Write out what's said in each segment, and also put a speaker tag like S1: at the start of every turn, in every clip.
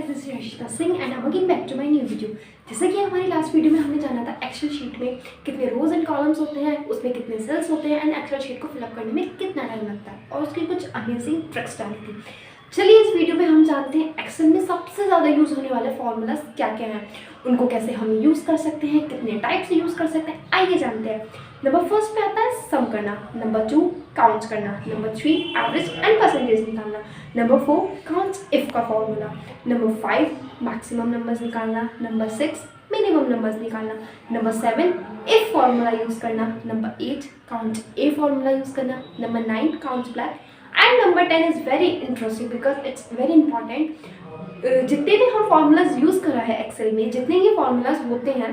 S1: Guys, this is Harshita Singh and I am again back to my new video. जैसे कि हमारी last video में हमने जाना था एक्सेल शीट में कितने रोज एंड कॉलम्स होते हैं, उसमें कितने सेल्स होते हैं एंड एक्सेल शीट को फिलअप करने में कितना टाइम लगता है और उसकी कुछ अमेजिंग ट्रिक्स डाली थी। चलिए इस वीडियो में हम जानते हैं एक्सेल में सबसे ज़्यादा यूज़ होने वाले फॉर्मूलाज क्या क्या हैं, उनको कैसे हम यूज़ कर सकते हैं, कितने टाइप से यूज़ कर सकते हैं, आइए जानते हैं। नंबर फर्स्ट पे आता है सम करना, नंबर 2 काउंट करना, नंबर 3 एवरेज एंड परसेंटेज निकालना, नंबर 4 काउंट इफ का फॉर्मूला, नंबर 5 मैक्सिमम नंबर्स निकालना, नंबर 6 मिनिमम नंबर्स निकालना, नंबर 7 इफ फॉर्मूला यूज़ करना, number 8 count a formula use करना, number 9 count black and number 10 is very interesting because it's very important. जितने भी हम formulas use करा है एक्सेल में, जितने ये फॉर्मूलाज होते हैं,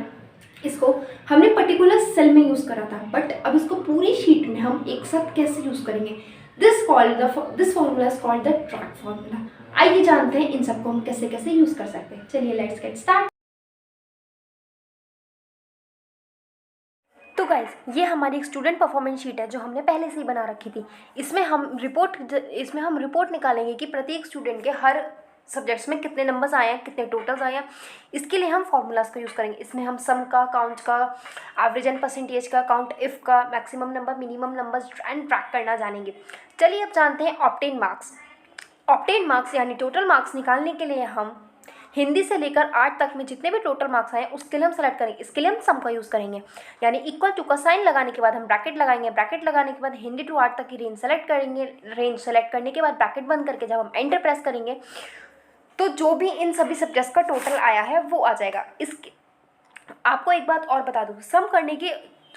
S1: इसको हमने पर्टिकुलर सेल में यूज़ करा था, बट अब इसको पूरी शीट में हम एक साथ कैसे यूज़ करेंगे। This formula is called the track formula. आइए जानते हैं इन सबको हम कैसे कैसे यूज़ कर सकते हैं। चलिए लेट्स गेट स्टार्ट। तो गाइज, ये हमारी एक स्टूडेंट परफॉर्मेंस शीट है जो हमने पहले से ही बना रखी थी। इसमें हम रिपोर्ट निकालेंगे कि प्रत्येक स्टूडेंट के हर सब्जेक्ट्स में कितने नंबर्स आए हैं, कितने टोटल्स आए हैं। इसके लिए हम फॉर्मूलाज का यूज़ करेंगे। इसमें हम सम का, काउंट का, एवरेज एंड परसेंटेज का, काउंट इफ का, maximum number, minimum numbers and track करना जानेंगे। चलिए अब जानते हैं ऑब्टेन मार्क्स। ऑब्टेन मार्क्स यानी टोटल मार्क्स निकालने के लिए हम हिंदी से लेकर 8 तक में जितने भी टोटल मार्क्स आए उसके लिए हम सेलेक्ट करेंगे। इसके लिए हम सम का यूज़ करेंगे, यानी इक्वल टू का साइन लगाने के बाद हम ब्रैकेट लगाएंगे। ब्रैकेट लगाने के बाद हिंदी टू 8 तक की रेंज सेलेक्ट करेंगे। रेंज सेलेक्ट करने के बाद ब्रैकेट बंद करके जब हम एंटर प्रेस करेंगे तो जो भी इन सभी सब्जेक्ट्स का टोटल आया है वो आ जाएगा। इसके आपको एक बात और बता दूँ, सम करने के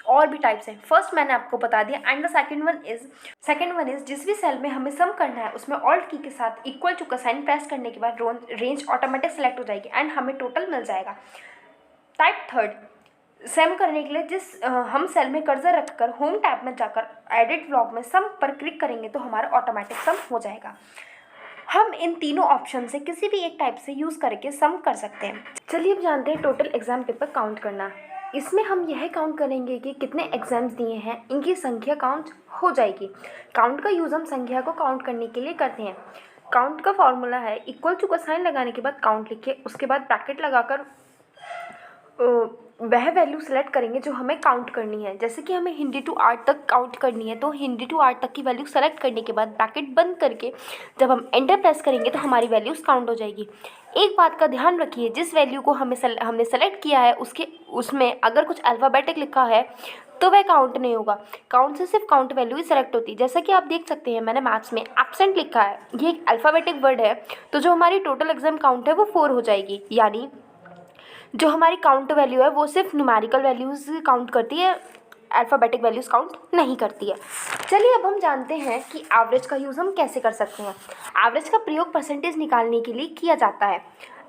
S1: और भी टाइप्स हैं। फर्स्ट मैंने आपको बता दिया and the second one is जिस भी सेल में हमें सम करना है उसमें ऑल्ट की के साथ इक्वल टू का साइन प्रेस करने के बाद रेंज ऑटोमेटिक सेलेक्ट हो जाएगी एंड हमें टोटल मिल जाएगा। टाइप थर्ड, सम करने के लिए हम सेल में कर्सर रखकर होम टैब में जाकर एडिट ब्लॉक में सम पर क्लिक करेंगे तो हमारा ऑटोमेटिक सम हो जाएगा। हम इन तीनों ऑप्शन से किसी भी एक टाइप से यूज़ करके सम कर सकते हैं। चलिए अब जानते हैं टोटल एग्जाम पेपर काउंट करना। इसमें हम यह काउंट करेंगे कि कितने एग्जाम्स दिए हैं, इनकी संख्या काउंट हो जाएगी। काउंट का यूज़ हम संख्या को काउंट करने के लिए करते हैं। काउंट का फॉर्मूला है इक्वल टू का साइन लगाने के बाद काउंट लिखिए, उसके बाद ब्रैकेट लगाकर वह वैल्यू सेलेक्ट करेंगे जो हमें काउंट करनी है। जैसे कि हमें हिंदी टू 8 तक काउंट करनी है तो हिंदी टू 8 तक की वैल्यू सेलेक्ट करने के बाद ब्रैकेट बंद करके जब हम एंटर प्रेस करेंगे तो हमारी वैल्यूज़ काउंट हो जाएगी। एक बात का ध्यान रखिए, जिस वैल्यू को हमने सेलेक्ट किया है उसमें अगर कुछ अल्फ़ाबेटिक लिखा है तो वह काउंट नहीं होगा। काउंट से सिर्फ काउंट वैल्यू ही सेलेक्ट होती है। जैसा कि आप देख सकते हैं मैंने मैथ्स में एब्सेंट लिखा है, ये एक अल्फ़ाबेटिक वर्ड है, तो जो हमारी टोटल एग्जाम काउंट है वो 4 हो जाएगी। यानी जो हमारी काउंट वैल्यू है वो सिर्फ न्यूमेरिकल वैल्यूज़ काउंट करती है, अल्फ़ाबेटिक वैल्यूज़ काउंट नहीं करती है। चलिए अब हम जानते हैं कि एवरेज का यूज़ हम कैसे कर सकते हैं। एवरेज का प्रयोग परसेंटेज निकालने के लिए किया जाता है।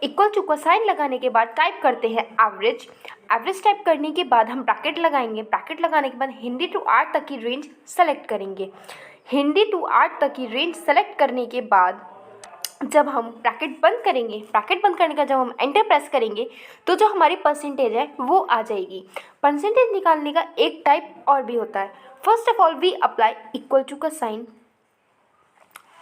S1: इक्वल टू का साइन लगाने के बाद टाइप करते हैं एवरेज। एवरेज टाइप करने के बाद हम ब्रैकेट लगाएंगे। ब्रैकेट लगाने के बाद हिंदी टू 8 तक की रेंज सेलेक्ट करेंगे। हिंदी टू 8 तक की रेंज सेलेक्ट करने के बाद जब हम ब्रैकेट बंद करेंगे, ब्रैकेट बंद करने का जब हम एंटर प्रेस करेंगे तो जो हमारी परसेंटेज है वो आ जाएगी। परसेंटेज निकालने का एक टाइप और भी होता है। First of all we apply equal to का साइन,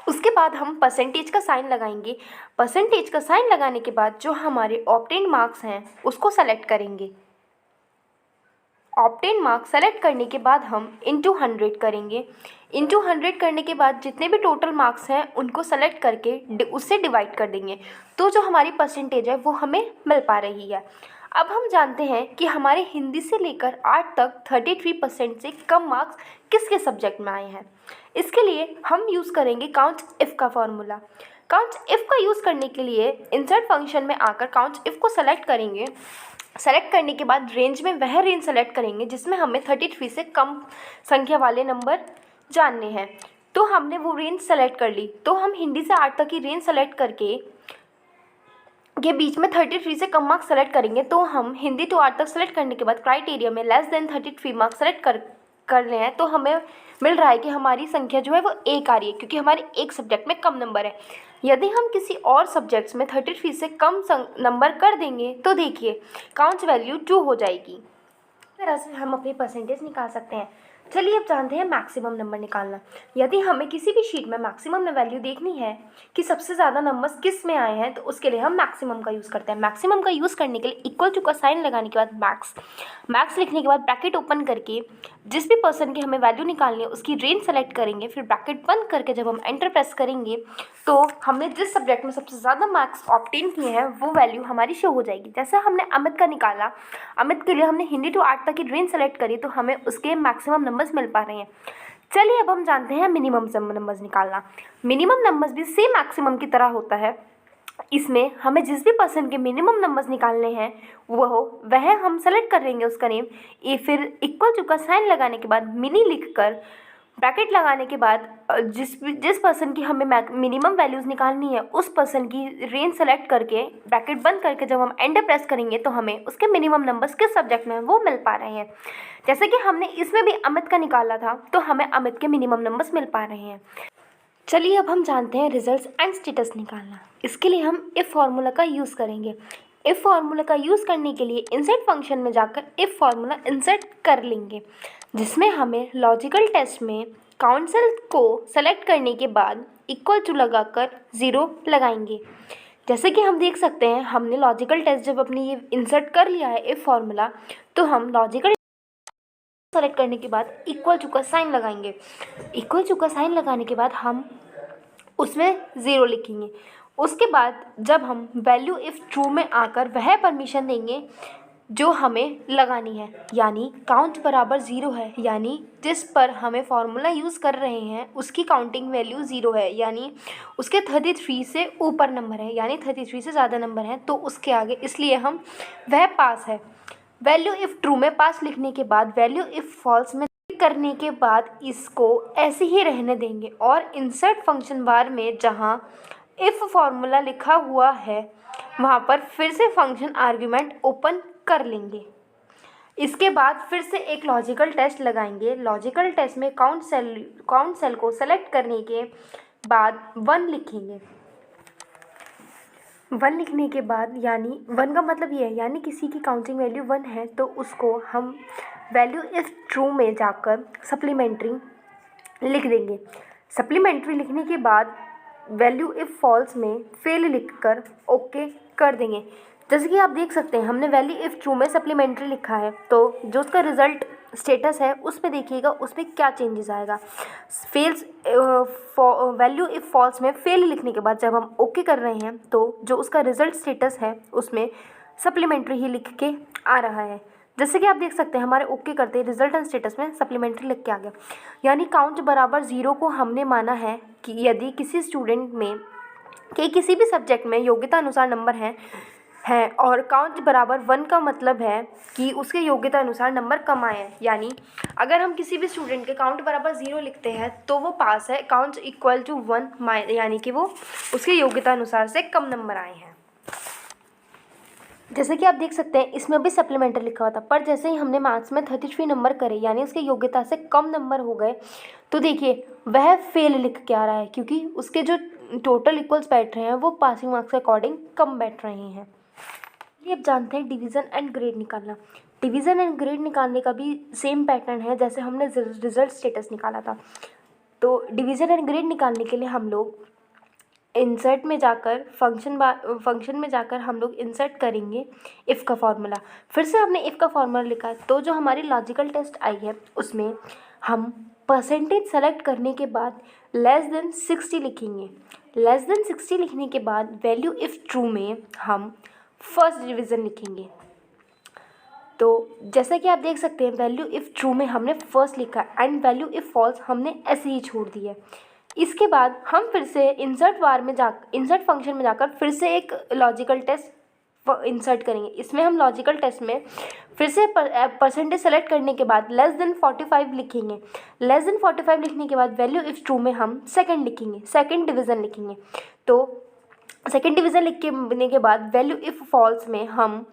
S1: उसके बाद हम परसेंटेज का साइन लगाएंगे। परसेंटेज का साइन लगाने के बाद जो हमारे ऑब्टेन मार्क्स हैं उसको सेलेक्ट करेंगे। ऑब्टेन मार्क्स सेलेक्ट करने के बाद हम इंटू 100 करेंगे। इंटू 100 करने के बाद जितने भी टोटल मार्क्स हैं उनको सेलेक्ट करके उससे डिवाइड कर देंगे तो जो हमारी परसेंटेज है वो हमें मिल पा रही है। अब हम जानते हैं कि हमारे हिंदी से लेकर 8 तक 33% से कम मार्क्स किसके सब्जेक्ट में आए हैं। इसके लिए हम यूज़ करेंगे काउंट इफ़ का फॉर्मूला। काउंट इफ़ का यूज़ करने के लिए इंसर्ट फंक्शन में आकर काउंट इफ़ को सेलेक्ट करेंगे। सेलेक्ट करने के बाद रेंज में वह रेंज सेलेक्ट करेंगे जिसमें हमें 33 से कम संख्या वाले नंबर जानने हैं। तो हमने वो रेंज सेलेक्ट कर ली, तो हम हिंदी से 8 तक की रेंज सेलेक्ट करके के बीच में 33 से कम मार्क्स सेलेक्ट करेंगे। तो हम हिंदी टू 8 तक सेलेक्ट करने के बाद क्राइटेरिया में लेस देन 33 मार्क्स सेलेक्ट कर रहे हैं तो हमें मिल रहा है कि हमारी संख्या जो है वो 1 आ रही है, क्योंकि हमारे एक सब्जेक्ट में कम नंबर है। यदि हम किसी और सब्जेक्ट्स में 33 से कम नंबर कर देंगे तो देखिए काउंट वैल्यू 2 हो जाएगी। तरह से हम अपनी परसेंटेज निकाल सकते हैं। चलिए अब जानते हैं मैक्सिमम नंबर निकालना। यदि हमें किसी भी शीट में मैक्सिमम वैल्यू देखनी है कि सबसे ज़्यादा नंबर्स किस में आए हैं, तो उसके लिए हम मैक्सिमम का यूज़ करते हैं। मैक्सिमम का यूज़ करने के लिए इक्वल टू का साइन लगाने के बाद मैक्स लिखने के बाद ब्रैकेट ओपन करके जिस भी पर्सन की हमें वैल्यू निकालनी है उसकी रेंज सेलेक्ट करेंगे, फिर ब्रैकेट बंद करके जब हम एंटर प्रेस करेंगे तो हमने जिस सब्जेक्ट में सबसे ज़्यादा मार्क्स ऑब्टेन किए हैं वो वैल्यू हमारी शो हो जाएगी। जैसे हमने अमित का निकाला, अमित के लिए हमने हिंदी टू 8 तक की रेंज सेलेक्ट करी तो हमें उसके मैक्सिमम नंबर्स मिल पा रहे हैं। चलिए अब हम जानते हैं मिनिमम नंबर्स निकालना। मिनिमम नंबर्स भी सेम मैक्सिमम की तरह होता है। इसमें हमें जिस भी पर्सन के मिनिमम नंबर्स निकालने हैं वह हम सेलेक्ट कर लेंगे उसका नेम, फिर इक्वल टू का साइन लगाने के बाद मिनी लिखकर ब्रैकेट लगाने के बाद जिस पर्सन की हमें मिनिमम वैल्यूज़ निकालनी है उस पर्सन की रेंज सेलेक्ट करके ब्रैकेट बंद करके जब हम एंटर प्रेस करेंगे तो हमें उसके मिनिमम नंबर्स किस सब्जेक्ट में वो मिल पा रहे हैं। जैसे कि हमने इसमें भी अमित का निकाला था तो हमें अमित के मिनिमम नंबर्स मिल पा रहे हैं। चलिए अब हम जानते हैं रिजल्ट्स एंड स्टेटस निकालना। इसके लिए हम इफ़ फार्मूला का यूज़ करेंगे। इफ़ फार्मूला का यूज़ करने के लिए इंसर्ट फंक्शन में जाकर इफ़ फार्मूला इंसर्ट कर लेंगे, जिसमें हमें लॉजिकल टेस्ट में काउंट सेल को सेलेक्ट करने के बाद इक्वल टू लगाकर 0 लगाएंगे। जैसे कि हम देख सकते हैं हमने लॉजिकल टेस्ट जब अपनी ये इंसर्ट कर लिया है इफ़ फार्मूला, तो हम लॉजिकल सेलेक्ट करने के बाद इक्वल टू का साइन लगाएंगे। इक्वल टू का साइन लगाने के बाद हम उसमें 0 लिखेंगे। उसके बाद जब हम वैल्यू इफ़ ट्रू में आकर वह परमिशन देंगे जो हमें लगानी है, यानी काउंट बराबर 0 है, यानी जिस पर हमें फार्मूला यूज़ कर रहे हैं उसकी काउंटिंग वैल्यू 0 है, यानी उसके 33 से ऊपर नंबर है, यानी 33 से ज़्यादा नंबर है तो उसके आगे, इसलिए हम वह पास है। वैल्यू इफ़ ट्रू में पास लिखने के बाद वैल्यू इफ़ फॉल्स में करने के बाद इसको ऐसे ही रहने देंगे और इंसर्ट फंक्शन बार में जहाँ इफ़ फार्मूला लिखा हुआ है वहाँ पर फिर से फंक्शन आर्ग्यूमेंट ओपन कर लेंगे। इसके बाद फिर से एक लॉजिकल टेस्ट लगाएंगे। लॉजिकल टेस्ट में काउंट सेल को सेलेक्ट करने के बाद 1 लिखेंगे। 1 लिखने के बाद, यानी 1 का मतलब ये है यानी किसी की काउंटिंग वैल्यू 1 है तो उसको हम वैल्यू इफ़ ट्रू में जाकर सप्लीमेंट्री लिख देंगे। सप्लीमेंट्री लिखने के बाद वैल्यू इफ़ फॉल्स में फेल लिखकर ओके कर देंगे। जैसे कि आप देख सकते हैं हमने वैल्यू इफ़ ट्रू में सप्लीमेंट्री लिखा है तो जो उसका रिज़ल्ट स्टेटस है उस पर देखिएगा उस पर क्या चेंजेस आएगा। वैल्यू इफ़ फॉल्स में फेल लिखने के बाद जब हम ओके कर रहे हैं तो जो उसका रिज़ल्ट स्टेटस है उसमें सप्लीमेंट्री ही लिख के आ रहा है। जैसे कि आप देख सकते हैं हमारे ओके करते हैं रिजल्ट एंड स्टेटस में सप्लीमेंट्री लिख के आ गया, यानी काउंट बराबर 0 को हमने माना है कि यदि किसी स्टूडेंट में के किसी भी सब्जेक्ट में योग्यता अनुसार नंबर है और काउंट बराबर 1 का मतलब है कि उसके योग्यता अनुसार नंबर कम आए हैं। यानी अगर हम किसी भी स्टूडेंट के काउंट बराबर 0 लिखते हैं तो वो पास है, काउंट इक्वल टू 1 यानी कि वो उसके योग्यता अनुसार से कम नंबर आए हैं। जैसे कि आप देख सकते हैं इसमें भी सप्लीमेंट्री लिखा हुआ था, पर जैसे ही हमने मैथ्स में 33 नंबर करे यानी उसके योग्यता से कम नंबर हो गए तो देखिए वह फेल लिख के आ रहा है क्योंकि उसके जो टोटल इक्वल्स बैठ रहे हैं वो पासिंग मार्क्स के अकॉर्डिंग कम बैठ रहे हैं। ये अब जानते हैं डिवीज़न एंड ग्रेड निकालना। डिवीज़न एंड ग्रेड निकालने का भी सेम पैटर्न है जैसे हमने रिजल्ट स्टेटस निकाला था। तो डिवीज़न एंड ग्रेड निकालने के लिए हम लोग इंसर्ट में जाकर फंक्शन में जाकर हम लोग इंसर्ट करेंगे इफ़ का फार्मूला। फिर से हमने इफ़ का फार्मूला लिखा तो जो हमारी लॉजिकल टेस्ट आई है उसमें हम परसेंटेज सेलेक्ट करने के बाद लेस देन 60 लिखेंगे। लेस देन 60 लिखने के बाद वैल्यू इफ़ ट्रू में हम फर्स्ट डिवीज़न लिखेंगे। तो जैसा कि आप देख सकते हैं वैल्यू इफ़ ट्रू में हमने फर्स्ट लिखा एंड वैल्यू इफ़ फॉल्स हमने ऐसे ही छोड़ दी है। इसके बाद हम फिर से इंसर्ट फंक्शन में जाकर फिर से एक लॉजिकल टेस्ट इंसर्ट करेंगे। इसमें हम लॉजिकल टेस्ट में फिर से परसेंटेज सेलेक्ट करने के बाद लेस देन 45 लिखेंगे। लेस देन 45 लिखने के बाद वैल्यू इफ़ ट्रू में हम सेकंड लिखेंगे, सेकंड डिवीज़न लिखेंगे। तो सेकंड डिवीज़न लिखने के बाद वैल्यू इफ़ फॉल्स में हम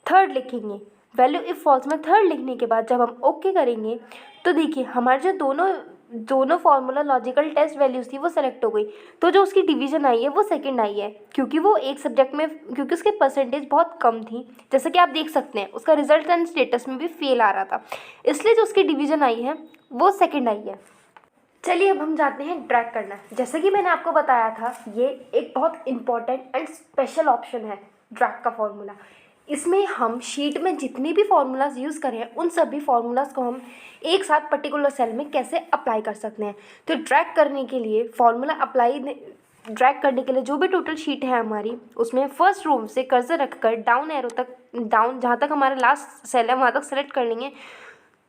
S1: थर्ड लिखेंगे। वैल्यू इफ़ फॉल्स में थर्ड लिखने के बाद जब हम ओके करेंगे तो देखिए हमारे जो दोनों दोनों फार्मूला लॉजिकल टेस्ट वैल्यूज़ थी वो सेलेक्ट हो गई, तो जो उसकी डिवीज़न आई है वो सेकंड आई है, क्योंकि वो एक सब्जेक्ट में, क्योंकि उसके परसेंटेज बहुत कम थी, जैसे कि आप देख सकते हैं उसका रिजल्ट एंड स्टेटस में भी फेल आ रहा था, इसलिए जो उसकी डिवीज़न आई है वो सेकेंड आई है। चलिए अब हम जाते हैं ड्रैग करना। जैसे कि मैंने आपको बताया था, ये एक बहुत इंपॉर्टेंट एंड स्पेशल ऑप्शन है ड्रैग का फॉर्मूला। इसमें हम शीट में जितने भी फार्मूलाज यूज़ करें हैं उन सभी फार्मूलाज को हम एक साथ पर्टिकुलर सेल में कैसे अप्लाई कर सकते हैं। तो ड्रैग करने के लिए ड्रैग करने के लिए जो भी टोटल शीट है हमारी, उसमें फर्स्ट रो से कर्सर रखकर डाउन एरो तक, डाउन जहाँ तक हमारा लास्ट सेल है वहाँ तक सेलेक्ट कर लेंगे,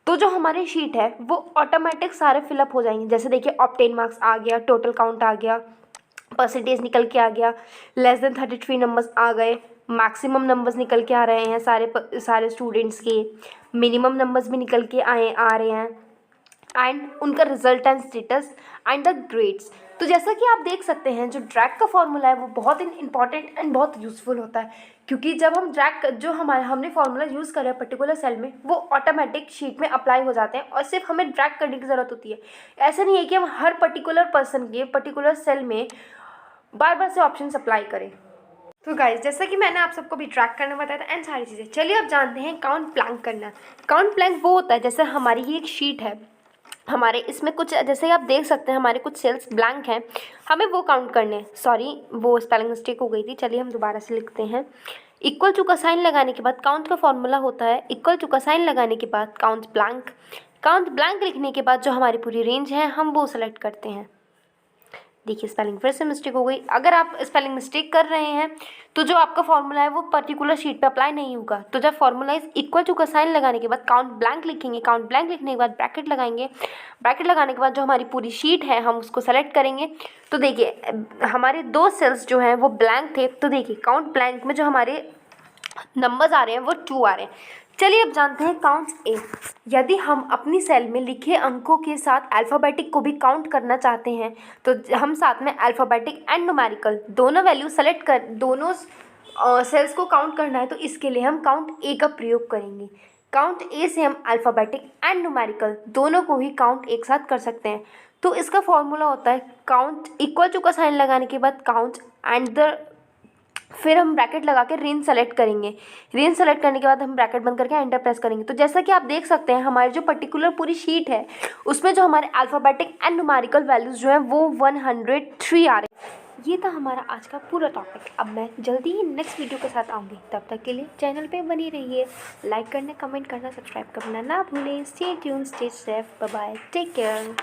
S1: तो जो हमारी शीट है वो ऑटोमेटिक सारे फिलअप हो जाएंगे। जैसे देखिए ऑब्टेन मार्क्स आ गया, टोटल काउंट आ गया, परसेंटेज निकल के आ गया, लेस देन 33 नंबर्स आ गए, मैक्सिमम नंबर्स निकल के आ रहे हैं सारे स्टूडेंट्स के, मिनिमम नंबर्स भी निकल के आ रहे हैं, एंड उनका result and status and the grades. तो जैसा कि आप देख सकते हैं जो ड्रैग का फॉर्मूला है वो बहुत इंपॉर्टेंट एंड बहुत यूज़फुल होता है, क्योंकि जब हम हमने फार्मूला यूज़ करा है पर्टिकुलर सेल में, वो ऑटोमेटिक शीट में अप्लाई हो जाते हैं और सिर्फ हमें ड्रैग करने की ज़रूरत होती है। ऐसा नहीं है कि हम हर पर्टिकुलर पर्सन के पर्टिकुलर सेल में बार बार से ऑप्शन अप्लाई करें। तो गाइस, जैसा कि मैंने आप सबको भी ट्रैक करना बताया था एंड सारी चीज़ें, चलिए अब जानते हैं काउंट ब्लैंक करना। काउंट ब्लैंक वो होता है, जैसे हमारी ये एक शीट है, हमारे इसमें कुछ, जैसे आप देख सकते हैं हमारे कुछ सेल्स ब्लैंक हैं, हमें वो काउंट करने हैं। सॉरी, वो स्पेलिंग मिस्टेक हो गई थी, चलिए हम दोबारा से लिखते हैं। इक्वल टू का साइन लगाने के बाद काउंट का फॉर्मूला होता है इक्वल टू का साइन लगाने के बाद काउंट ब्लैंक। काउंट ब्लैंक लिखने के बाद जो हमारी पूरी रेंज है हम वो सेलेक्ट करते हैं। देखिए स्पेलिंग फिर से मिस्टेक हो गई। अगर आप स्पेलिंग मिस्टेक कर रहे हैं तो जो आपका फॉर्मूला है वो पर्टिकुलर शीट पे अप्लाई नहीं होगा। तो जब फॉर्मूला इज इक्वल टू का साइन लगाने के बाद काउंट ब्लैंक लिखेंगे, काउंट ब्लैंक लिखने के बाद ब्रैकेट लगाएंगे, ब्रैकेट लगाने के बाद जो हमारी पूरी शीट है हम उसको सेलेक्ट करेंगे। तो देखिए हमारे 2 सेल्स जो हैं वो ब्लैंक थे, तो देखिए काउंट ब्लैंक में जो हमारे नंबर्स आ रहे हैं वो 2 आ रहे हैं। चलिए अब जानते हैं काउंट ए। यदि हम अपनी सेल में लिखे अंकों के साथ अल्फ़ाबेटिक को भी काउंट करना चाहते हैं तो हम साथ में अल्फ़ाबेटिक एंड न्यूमेरिकल दोनों वैल्यू सेलेक्ट कर, दोनों सेल्स को काउंट करना है, तो इसके लिए हम काउंट ए का प्रयोग करेंगे। काउंट ए से हम अल्फ़ाबेटिक एंड न्यूमेरिकल दोनों को ही काउंट एक साथ कर सकते हैं। तो इसका फॉर्मूला होता है काउंट इक्वल टू का साइन लगाने के बाद काउंट एंड द, फिर हम ब्रैकेट लगा के रेंज सेलेक्ट करेंगे। रेंज सेलेक्ट करने के बाद हम ब्रैकेट बंद करके एंटर प्रेस करेंगे। तो जैसा कि आप देख सकते हैं हमारी जो पर्टिकुलर पूरी शीट है उसमें जो हमारे अल्फ़ाबेटिक एंड न्यूमेरिकल वैल्यूज़ जो हैं वो 103 आ रहे हैं। ये था हमारा आज का पूरा टॉपिक। अब मैं जल्दी ही नेक्स्ट वीडियो के साथ आऊँगी, तब तक के लिए चैनल पे बनी रहिए। लाइक करना, कमेंट करना, सब्सक्राइब करना ना भूलें। Stay tuned, stay safe, bye bye, take care.